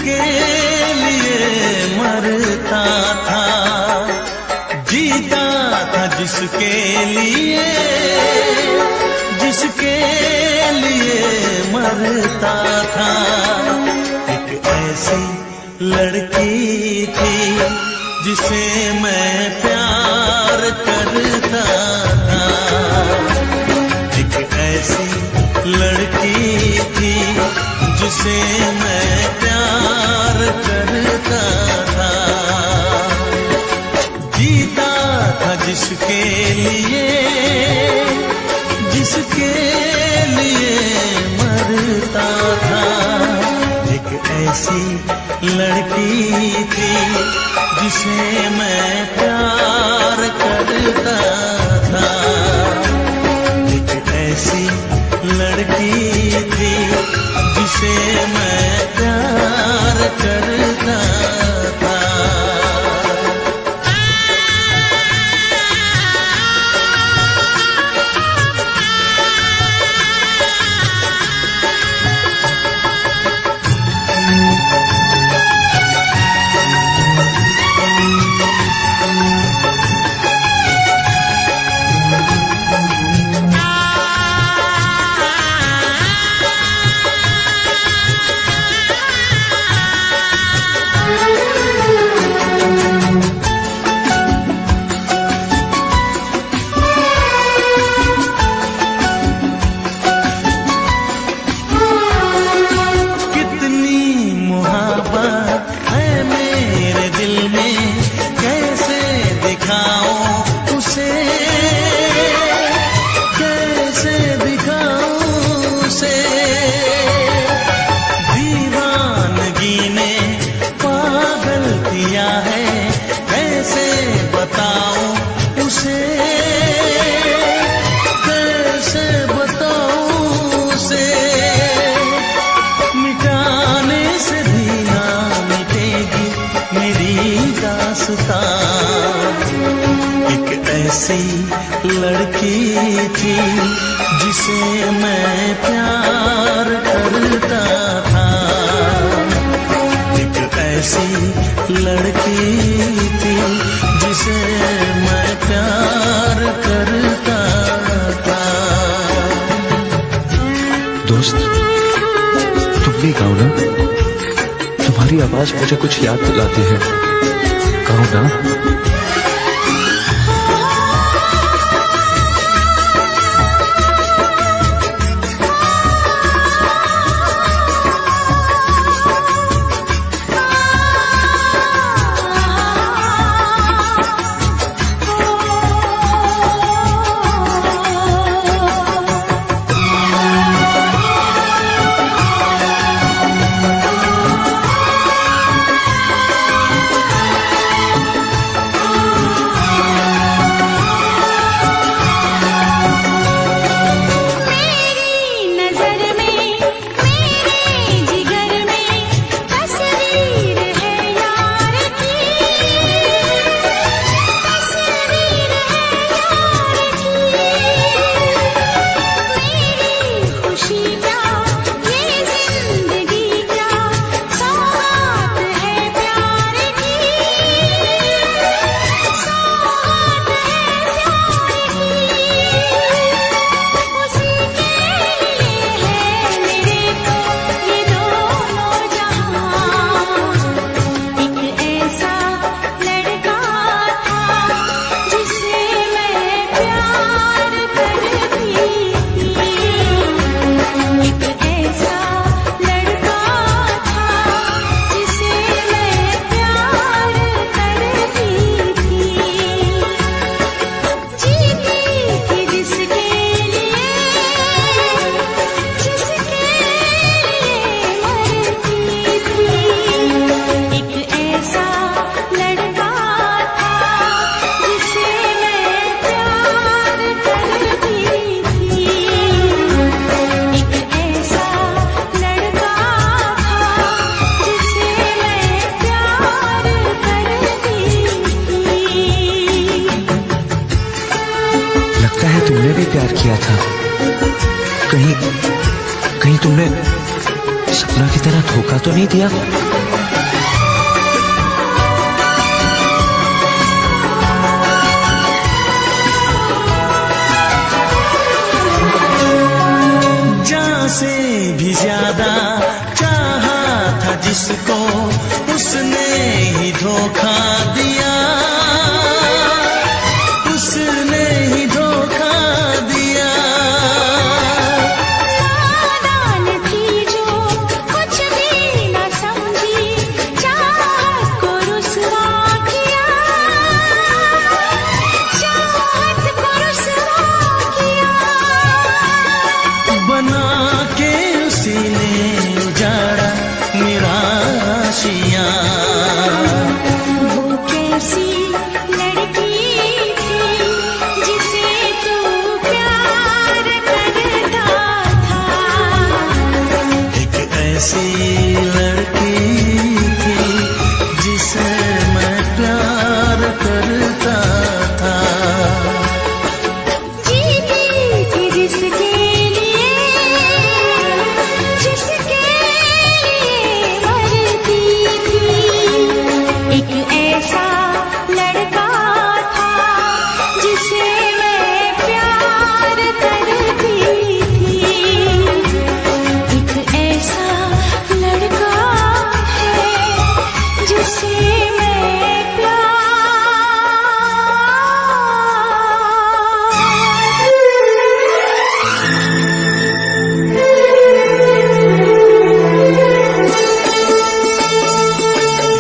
जिसके लिए मरता था, जीता था जिसके लिए, जिसके लिए मरता था। एक ऐसी लड़की थी जिसे मैं प्यार करता था, एक ऐसी लड़की थी जिसे मैं प्यार करता था। जीता था जिसके लिए, जिसके लिए मरता था। एक ऐसी लड़की थी जिसे मैं प्यार करता था, एक ऐसी लड़की थी जिसे मैं प्यार करता था। एक ऐसी लड़की थी जिसे मैं प्यार करता था, एक ऐसी लड़की थी जिसे मैं प्यार करता था। दोस्त, तुम भी गाओ ना, तुम्हारी आवाज मुझे कुछ याद दिलाती है, गाओ ना। प्यार किया था, कहीं तुमने सपना की तरह धोखा तो नहीं दिया? से भी ज्यादा चाहा था जिसको उसने ही धोखा दिया, उसने ही धोखा दिया। नादान थी जो कुछ भी न समझी, चाहत को रुसवा किया, चाहत को रुसवा किया। बना के उसी ने उजाड़ा निराशियां। वो कैसी लड़की थी जिसे तू प्यार करता था। एक ऐसी लड़की थी जिसे मैं प्यार करता था। जीती थी जिसके लिए, जिसके लिए मरती थी। एक ऐसा लड़का था जिसे मैं प्यार करती थी। एक ऐसा लड़का है जिसे मैं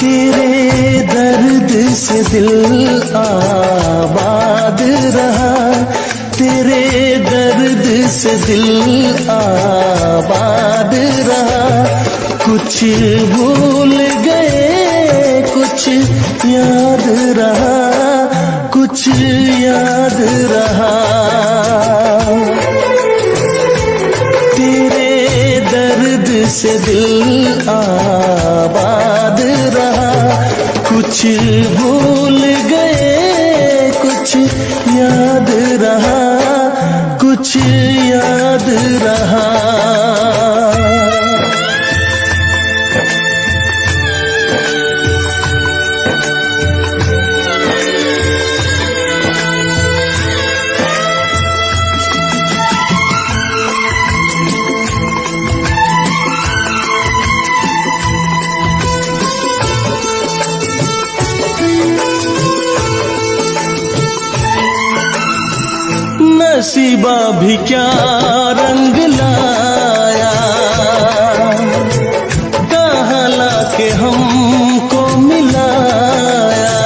तेरे दर्द से दिल आबाद रहा, तेरे दर्द से दिल आबाद रहा। कुछ भूल गए कुछ याद रहा, कुछ याद रहा। तेरे दर्द से दिल आबाद रहा, कुछ भूल गए कुछ याद रहा, कुछ याद रहा। नसीबा भी क्या रंग लाया, कहाँ लाके हमको मिलाया।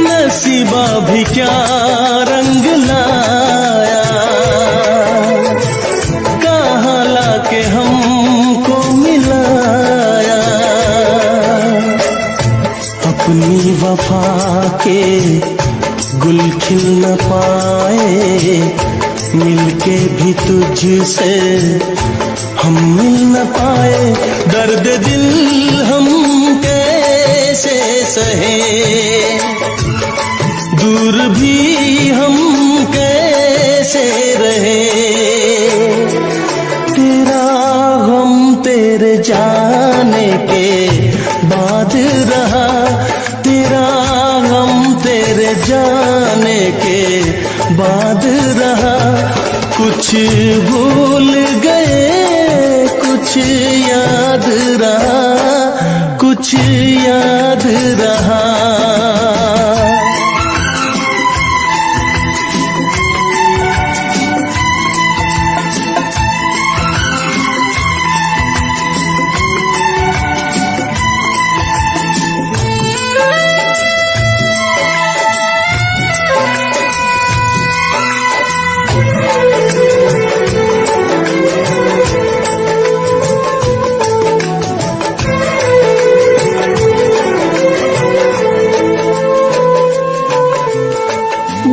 नसीबा भी क्या रंग लाया, कहाँ लाके हमको मिलाया। अपनी वफा के गुल खिल न पाए, मिलके भी तुझसे हम मिल न पाए। दर्द दिल हम कैसे सहे, दूर भी हम कैसे रहे। तेरा गम तेरे जाने के बाद रहा, तेरा गम तेरे जाने के बाद रहा। कुछ भूल गए कुछ याद रहा, कुछ याद रहा।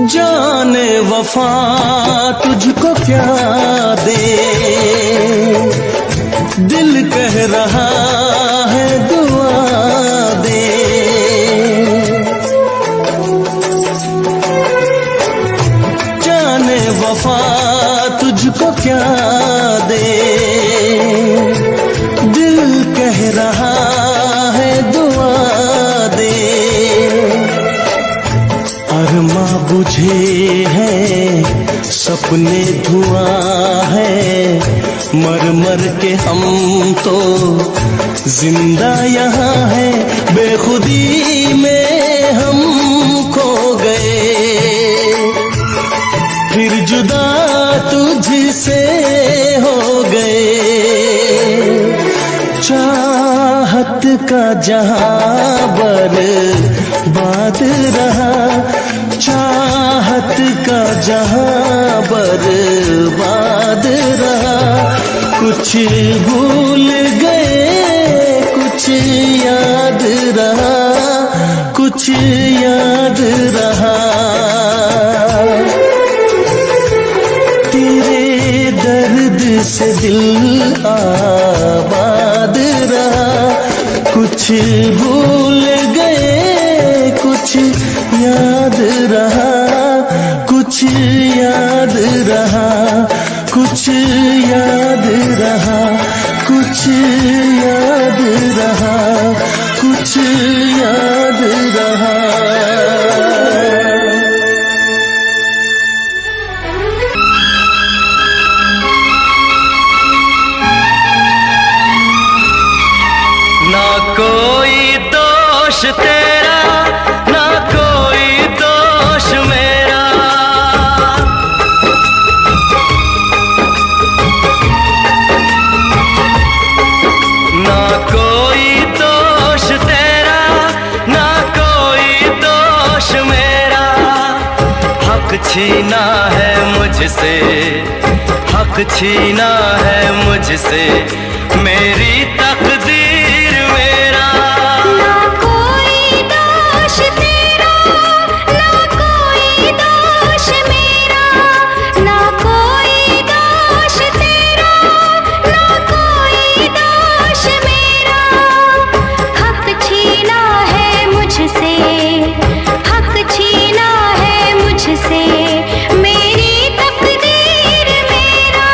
जाने वफा तुझको क्या दे, दिल कह रहा है दुआ दे। जाने वफा तुझको क्या दे, दिल कह रहा है दुआ दे। अरमा बुझे हैं सपने धुआं है, मर मर के हम तो जिंदा यहाँ है, बेखुदी में हम खो गए, फिर जुदा तुझसे हो गए। चाहत का जहां बर्बाद रहा, चाहत का जहां बर्बाद रहा, कुछ भूल गए कुछ याद रहा, कुछ याद रहा। तेरे दर्द से दिल आबाद रहा, कुछ भूल गए कुछ याद रहा, कुछ याद रहा, कुछ याद रहा, कुछ याद रहा, कुछ याद रहा। ना कोई दोष तेरा, ना कोई दोष मेरा, ना कोई दोष तेरा, ना कोई दोष मेरा। हक छीना है मुझसे, हक छीना है मुझसे मेरी तकदीर मेरा। ना कोई दोष तेरा, ना कोई दोष मेरा, ना कोई दोष तेरा, ना कोई दोष मेरा। हक छीना है मुझसे, हक छीना है मुझसे मेरी तकदीर मेरा।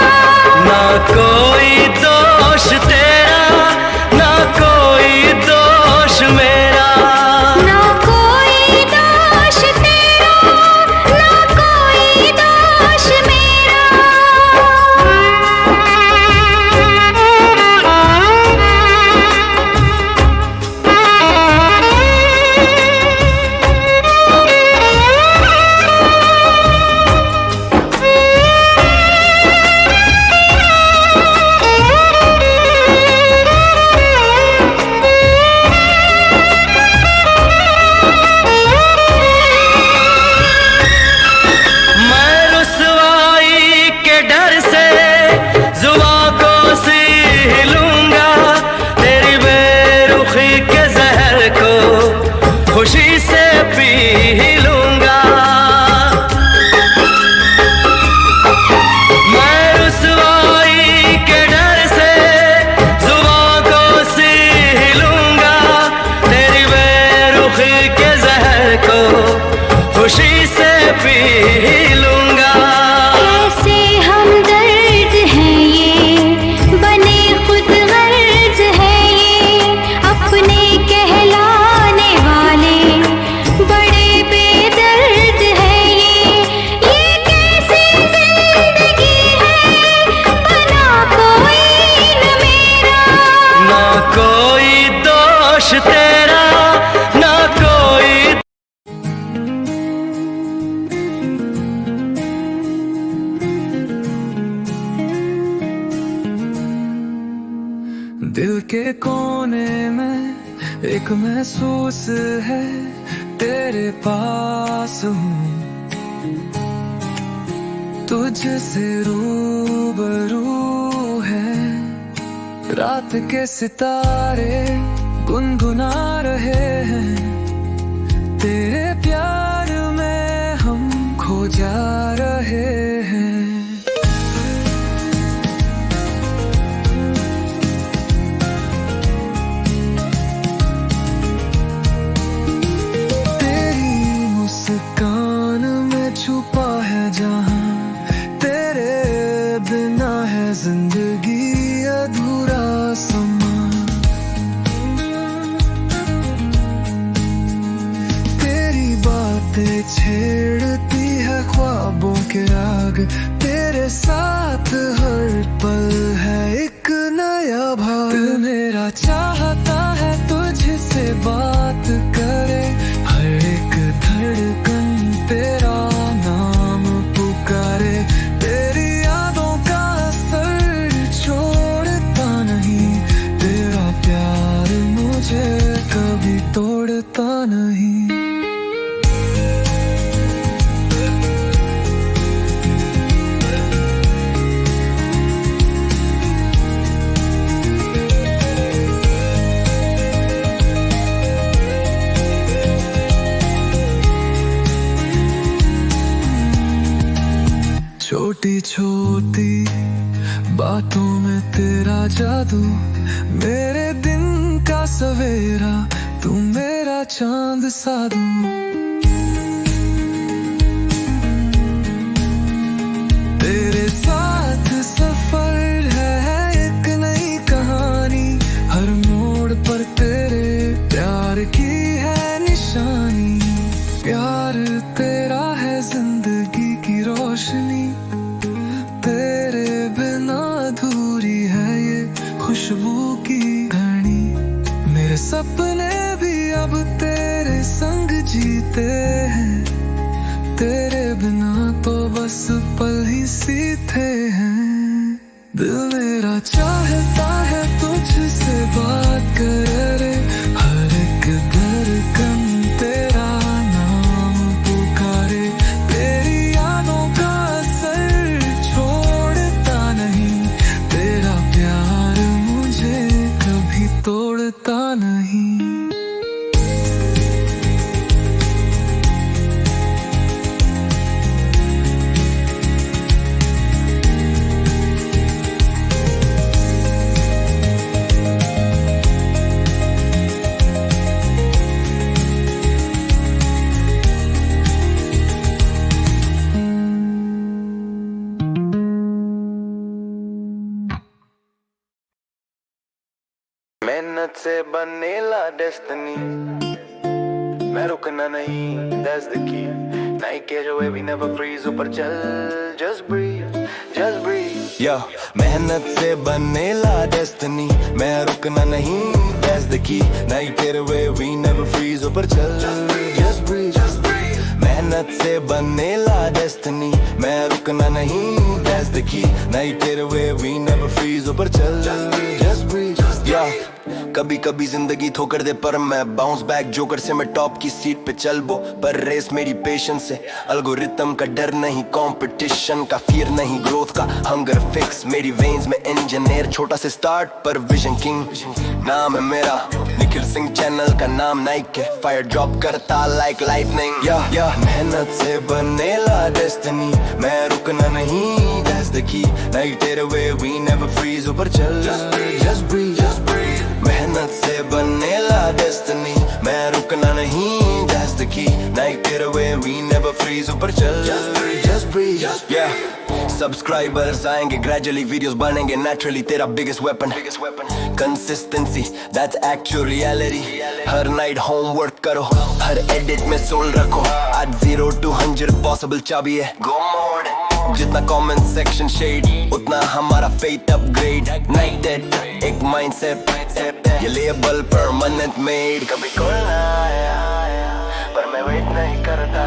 ना कोई दोष तेरा, ना कोई दोष मेरा, ना कोई दोष तेरा, ना कोई दोष मैं रुसवाई के डर से जुबां को सी लूंगा, तेरी बेरुखी के जहर को खुशी से पी लूंगा। मैं रुसवाई के डर से जुबां को सी लूंगा, तेरी बेरुखी के जहर को खुशी से पी लूंगा। कैसे हमदर्द हैं ये, बने खुद गर्ज हैं ये, अपने कहलाने वाले बड़े बेदर्द हैं ये कैसी जिंदगी है, बना कोई न मेरा। ना कोई दोष तेरा, ना कोई दिल के कोने में एक महसूस है, तेरे पास हूँ, तुझसे रूबरू है। रात के सितारे गुनगुना रहे हैं, तेरे प्यार में हम खो जा रहे हैं। मुस्कान में छुपा है जहां, तेरे बिना है जिंदगी अधूरा समा। तेरी बातों में तेरा जादू, मेरे दिन का सवेरा, तू मेरा चांद साधू। तेरे साथ सफर है एक नई कहानी, हर मोड़ पर तेरे प्यार की है निशानी। प्यार तेरा है जिंदगी की रोशनी, तेरे बिना अधूरी है ये खुशबू की घड़ी। मेरे सपने भी अब तेरे संग जीते हैं, तेरे बिना तो बस पल ही सीते हैं। दिल मेरा चाहता है तुझसे बात करे, हर एक धड़कन तेरा नाम पुकारे। तेरी यादों का असर छोड़ता नहीं, तेरा प्यार मुझे कभी तोड़ता नहीं। मेहनत से बनेला डेस्टिनी, मैं रुकना नहीं, that's the key. Night get away, we never freeze, ऊपर चल, just breathe, just breathe. Yo, मेहनत से बनेला डेस्टिनी, मैं रुकना नहीं, that's the key. Night get away, we never freeze, ऊपर चल, just breathe, just breathe. मेहनत से बनेला डेस्टिनी, मैं रुकना नहीं, that's the key. Night get away, we never freeze, ऊपर चल, just breathe. Yeah. कभी कभी जिंदगी ठोकर दे पर मैं बाउंस बैक, जोकर से मैं टॉप की सीट पे चल बो। पर रेस मेरी पेशेंस से, एल्गोरिथम का डर नहीं, कंपटीशन का फियर नहीं, ग्रोथ का हंगर फिक्स मेरी वेन्स में। इंजीनियर छोटा से स्टार्ट पर विजन किंग, नाम है मेरा निखिल सिंह, चैनल का नाम नाइक है, फायर ड्रॉप करता लाइक लाइटनिंग। या मेहनत से बनेला डेस्टिनी, मैं रुकना नहीं, that's the key. Night तेरे way, we never freeze, ऊपर चल, just breathe, just breathe. मेहनत से बनेला डेस्टिनी, मैं रुकना नहीं, that's the key. Night तेरे way, we never freeze, ऊपर चल, just breathe, yeah. Subscribers आएंगे gradually, videos बनेंगे naturally, तेरा biggest weapon. Consistency, that's actual reality. Her night homework करो, हर edit में soul रखो, आज 0 to 100 possible चाबी है, go mode. जितना comment section shade, उतना हमारा faith upgrade. Night dead, एक mindset, ये label permanent made. कभी कॉल ना आया, पर मैं wait नहीं करता,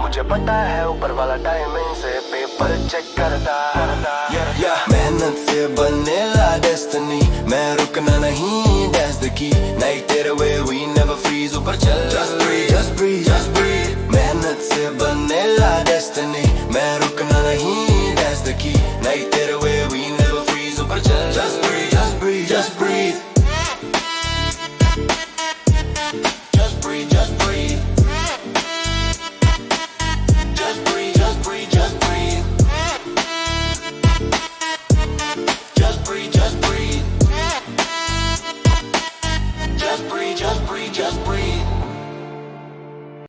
मुझे पता है ऊपर वाला टाइमिंग से पेपर चेक करता। मेहनत से बनेला डेस्टिनी, मैं रुकना नहीं, that's the key. Night तेरे way, we never freeze, ऊपर चल, just breathe, just breathe, just breathe.